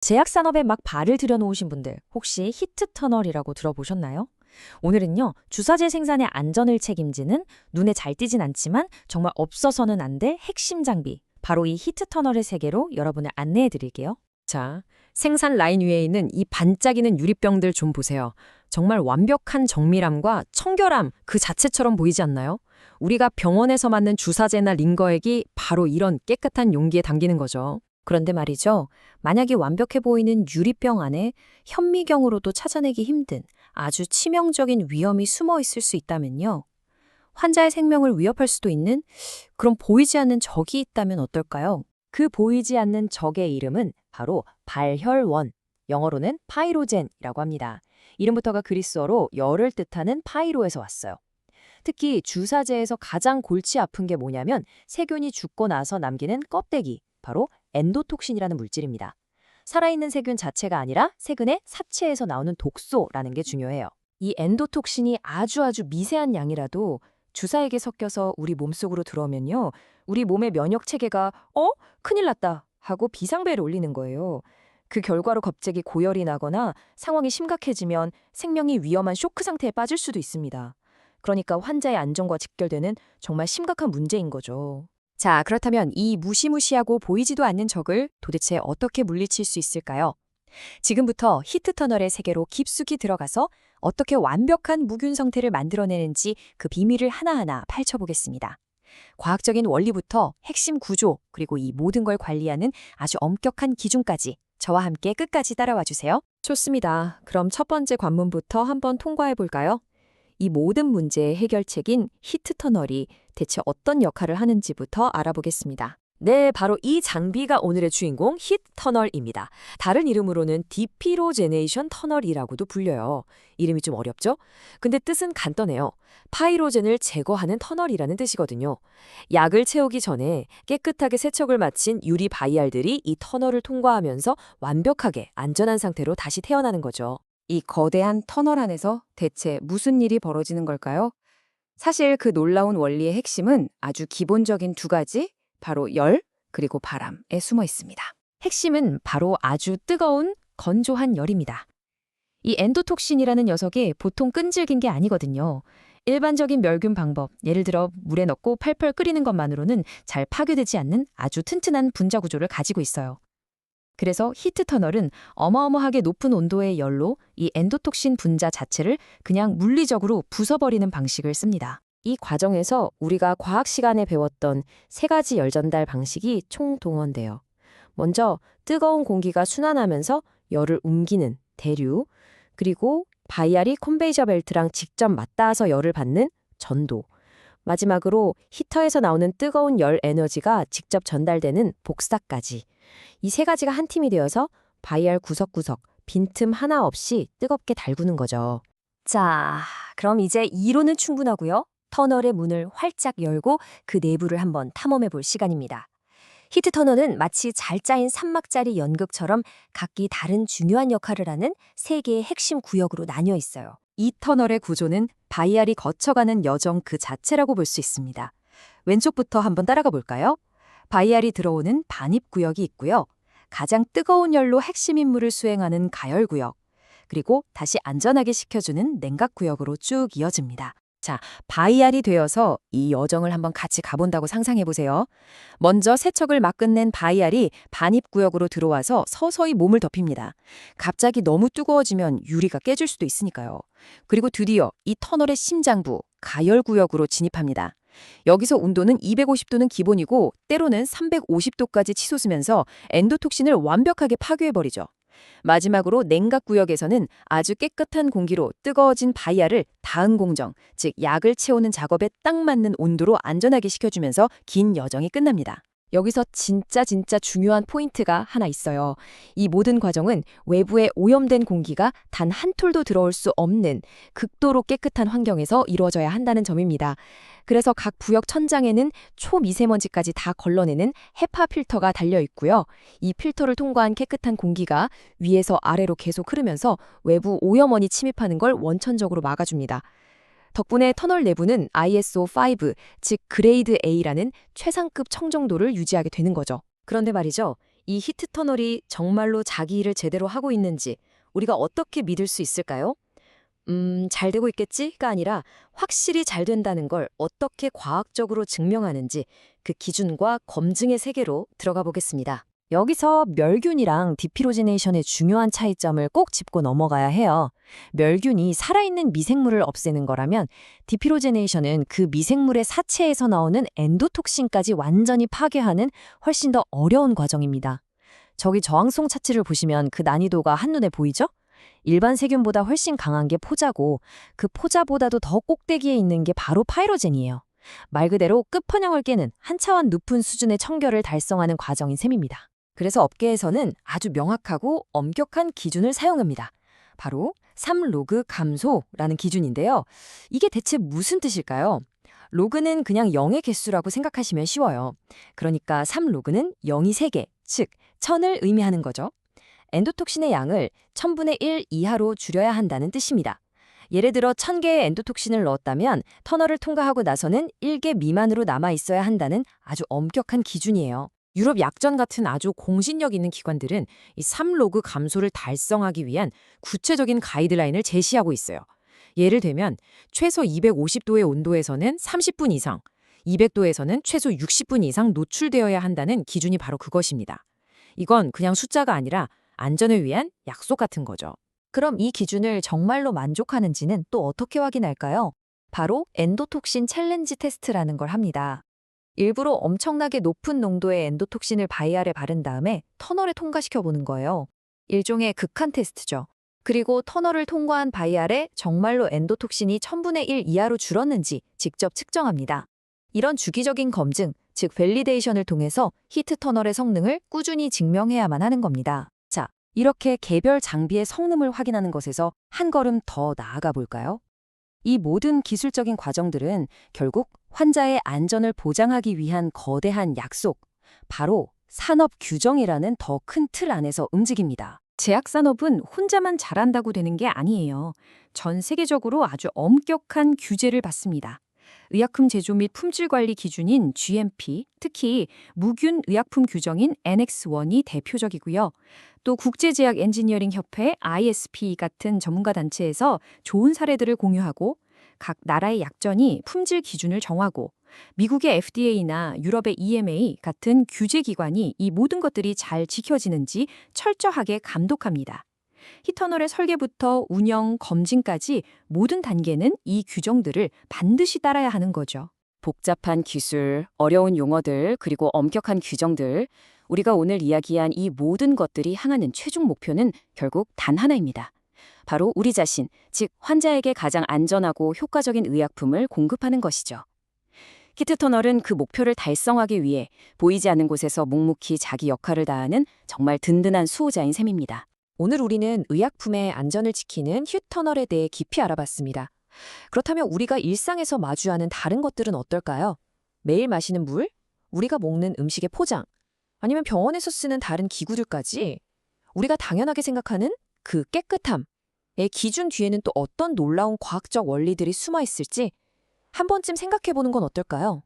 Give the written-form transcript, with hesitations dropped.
제약산업에 막 발을 들여놓으신 분들 혹시 히트터널이라고 들어보셨나요? 오늘은요, 주사제 생산의 안전을 책임지는 눈에 잘 띄진 않지만 정말 없어서는 안 될 핵심 장비, 바로 이 히트터널의 세계로 여러분을 안내해 드릴게요. 자, 생산 라인 위에 있는 이 반짝이는 유리병들 좀 보세요. 정말 완벽한 정밀함과 청결함 그 자체처럼 보이지 않나요? 우리가 병원에서 맞는 주사제나 링거액이 바로 이런 깨끗한 용기에 담기는 거죠. 그런데 말이죠, 만약에 완벽해 보이는 유리병 안에 현미경으로도 찾아내기 힘든 아주 치명적인 위험이 숨어 있을 수 있다면요. 환자의 생명을 위협할 수도 있는 그런 보이지 않는 적이 있다면 어떨까요? 그 보이지 않는 적의 이름은 바로 발혈원, 영어로는 파이로젠이라고 합니다. 이름부터가 그리스어로 열을 뜻하는 파이로에서 왔어요. 특히 주사제에서 가장 골치 아픈 게 뭐냐면 세균이 죽고 나서 남기는 껍데기, 바로 엔도톡신이라는 물질입니다. 살아있는 세균 자체가 아니라 세균의 사체에서 나오는 독소라는 게 중요해요. 이 엔도톡신이 아주 미세한 양이라도 주사액에 섞여서 우리 몸속으로 들어오면요, 우리 몸의 면역 체계가 큰일 났다 하고 비상벨을 울리는 거예요. 그 결과로 갑자기 고열이 나거나 상황이 심각해지면 생명이 위험한 쇼크 상태에 빠질 수도 있습니다. 그러니까 환자의 안전과 직결되는 정말 심각한 문제인 거죠. 자, 그렇다면 이 무시무시하고 보이지도 않는 적을 도대체 어떻게 물리칠 수 있을까요? 지금부터 히트터널의 세계로 깊숙이 들어가서 어떻게 완벽한 무균 성태를 만들어내는지 그 비밀을 하나하나 파헤쳐보겠습니다. 과학적인 원리부터 핵심 구조, 그리고 이 모든 걸 관리하는 아주 엄격한 기준까지 저와 함께 끝까지 따라와 주세요. 좋습니다. 그럼 첫 번째 관문부터 한번 통과해 볼까요? 이 모든 문제의 해결책인 히트터널이 대체 어떤 역할을 하는지부터 알아보겠습니다. 네, 바로 이 장비가 오늘의 주인공 히트터널입니다. 다른 이름으로는 디피로제네이션 터널이라고도 불려요. 이름이 좀 어렵죠? 근데 뜻은 간단해요. 파이로젠을 제거하는 터널이라는 뜻이거든요. 약을 채우기 전에 깨끗하게 세척을 마친 유리 바이알들이 이 터널을 통과하면서 완벽하게 안전한 상태로 다시 태어나는 거죠. 이 거대한 터널 안에서 대체 무슨 일이 벌어지는 걸까요? 사실 그 놀라운 원리의 핵심은 아주 기본적인 두 가지, 바로 열, 그리고 바람에 숨어 있습니다. 핵심은 바로 아주 뜨거운, 건조한 열입니다. 이 엔도톡신이라는 녀석이 보통 끈질긴 게 아니거든요. 일반적인 멸균 방법, 예를 들어 물에 넣고 팔팔 끓이는 것만으로는 잘 파괴되지 않는 아주 튼튼한 분자 구조를 가지고 있어요. 그래서 히트터널은 어마어마하게 높은 온도의 열로 이 엔도톡신 분자 자체를 그냥 물리적으로 부숴버리는 방식을 씁니다. 이 과정에서 우리가 과학 시간에 배웠던 세 가지 열 전달 방식이 총동원돼요. 먼저 뜨거운 공기가 순환하면서 열을 옮기는 대류, 그리고 바이알이 컨베이저 벨트랑 직접 맞닿아서 열을 받는 전도, 마지막으로 히터에서 나오는 뜨거운 열 에너지가 직접 전달되는 복사까지. 이 세 가지가 한 팀이 되어서 바이알 구석구석 빈틈 하나 없이 뜨겁게 달구는 거죠. 자, 그럼 이제 이론은 충분하고요. 터널의 문을 활짝 열고 그 내부를 한번 탐험해 볼 시간입니다. 히트 터널은 마치 잘 짜인 산막자리 연극처럼 각기 다른 중요한 역할을 하는 세 개의 핵심 구역으로 나뉘어 있어요. 이 터널의 구조는 바이알이 거쳐가는 여정 그 자체라고 볼 수 있습니다. 왼쪽부터 한번 따라가 볼까요? 바이알이 들어오는 반입 구역이 있고요. 가장 뜨거운 열로 핵심 임무를 수행하는 가열 구역, 그리고 다시 안전하게 식혀주는 냉각 구역으로 쭉 이어집니다. 자, 바이알이 되어서 이 여정을 한번 같이 가본다고 상상해 보세요. 먼저 세척을 막 끝낸 바이알이 반입 구역으로 들어와서 서서히 몸을 덮입니다. 갑자기 너무 뜨거워지면 유리가 깨질 수도 있으니까요. 그리고 드디어 이 터널의 심장부, 가열 구역으로 진입합니다. 여기서 온도는 250도는 기본이고 때로는 350도까지 치솟으면서 엔도톡신을 완벽하게 파괴해버리죠. 마지막으로 냉각 구역에서는 아주 깨끗한 공기로 뜨거워진 바이알을 다음 공정, 즉 약을 채우는 작업에 딱 맞는 온도로 안전하게 식혀주면서 긴 여정이 끝납니다. 여기서 진짜 중요한 포인트가 하나 있어요. 이 모든 과정은 외부에 오염된 공기가 단 한 톨도 들어올 수 없는 극도로 깨끗한 환경에서 이루어져야 한다는 점입니다. 그래서 각 부역 천장에는 초미세먼지까지 다 걸러내는 헤파 필터가 달려 있고요. 이 필터를 통과한 깨끗한 공기가 위에서 아래로 계속 흐르면서 외부 오염원이 침입하는 걸 원천적으로 막아줍니다. 덕분에 터널 내부는 ISO5, 즉 그레이드 A라는 최상급 청정도를 유지하게 되는 거죠. 그런데 말이죠. 이 히트 터널이 정말로 자기 일을 제대로 하고 있는지 우리가 어떻게 믿을 수 있을까요? 잘 되고 있겠지가 아니라 확실히 잘 된다는 걸 어떻게 과학적으로 증명하는지 그 기준과 검증의 세계로 들어가 보겠습니다. 여기서 멸균이랑 디피로지네이션의 중요한 차이점을 꼭 짚고 넘어가야 해요. 멸균이 살아있는 미생물을 없애는 거라면 디피로제네이션은 그 미생물의 사체에서 나오는 엔도톡신까지 완전히 파괴하는 훨씬 더 어려운 과정입니다. 저기 저항성 차트를 보시면 그 난이도가 한눈에 보이죠? 일반 세균보다 훨씬 강한 게 포자고 그 포자보다도 더 꼭대기에 있는 게 바로 파이로젠이에요. 말 그대로 끝판왕을 깨는 한 차원 높은 수준의 청결을 달성하는 과정인 셈입니다. 그래서 업계에서는 아주 명확하고 엄격한 기준을 사용합니다. 바로 3로그 감소라는 기준인데요. 이게 대체 무슨 뜻일까요? 로그는 그냥 0의 개수라고 생각하시면 쉬워요. 그러니까 3로그는 0이 3개, 즉 1000을 의미하는 거죠. 엔도톡신의 양을 1000분의 1 이하로 줄여야 한다는 뜻입니다. 예를 들어 1000개의 엔도톡신을 넣었다면 터널을 통과하고 나서는 1개 미만으로 남아 있어야 한다는 아주 엄격한 기준이에요. 유럽 약전 같은 아주 공신력 있는 기관들은 이 3로그 감소를 달성하기 위한 구체적인 가이드라인을 제시하고 있어요. 예를 들면 최소 250도의 온도에서는 30분 이상, 200도에서는 최소 60분 이상 노출되어야 한다는 기준이 바로 그것입니다. 이건 그냥 숫자가 아니라 안전을 위한 약속 같은 거죠. 그럼 이 기준을 정말로 만족하는지는 또 어떻게 확인할까요? 바로 엔도톡신 챌린지 테스트라는 걸 합니다. 일부러 엄청나게 높은 농도의 엔도톡신을 바이알에 바른 다음에 터널에 통과시켜 보는 거예요. 일종의 극한 테스트죠. 그리고 터널을 통과한 바이알에 정말로 엔도톡신이 1000분의 1 이하로 줄었는지 직접 측정합니다. 이런 주기적인 검증, 즉 밸리데이션을 통해서 히트 터널의 성능을 꾸준히 증명해야만 하는 겁니다. 자, 이렇게 개별 장비의 성능을 확인하는 것에서 한 걸음 더 나아가 볼까요? 이 모든 기술적인 과정들은 결국 환자의 안전을 보장하기 위한 거대한 약속, 바로 산업 규정이라는 더 큰 틀 안에서 움직입니다. 제약산업은 혼자만 잘한다고 되는 게 아니에요. 전 세계적으로 아주 엄격한 규제를 받습니다. 의약품 제조 및 품질 관리 기준인 GMP, 특히 무균 의약품 규정인 NX1이 대표적이고요. 또 국제제약 엔지니어링 협회 ISP 같은 전문가 단체에서 좋은 사례들을 공유하고 각 나라의 약전이 품질 기준을 정하고 미국의 FDA나 유럽의 EMA 같은 규제 기관이 이 모든 것들이 잘 지켜지는지 철저하게 감독합니다. 히터널의 설계부터 운영, 검진까지 모든 단계는 이 규정들을 반드시 따라야 하는 거죠. 복잡한 기술, 어려운 용어들, 그리고 엄격한 규정들, 우리가 오늘 이야기한 이 모든 것들이 향하는 최종 목표는 결국 단 하나입니다. 바로 우리 자신, 즉 환자에게 가장 안전하고 효과적인 의약품을 공급하는 것이죠. 히트 터널은 그 목표를 달성하기 위해 보이지 않는 곳에서 묵묵히 자기 역할을 다하는 정말 든든한 수호자인 셈입니다. 오늘 우리는 의약품의 안전을 지키는 히트 터널에 대해 깊이 알아봤습니다. 그렇다면 우리가 일상에서 마주하는 다른 것들은 어떨까요? 매일 마시는 물, 우리가 먹는 음식의 포장, 아니면 병원에서 쓰는 다른 기구들까지 우리가 당연하게 생각하는 그 깨끗함의 기준 뒤에는 또 어떤 놀라운 과학적 원리들이 숨어 있을지 한 번쯤 생각해 보는 건 어떨까요?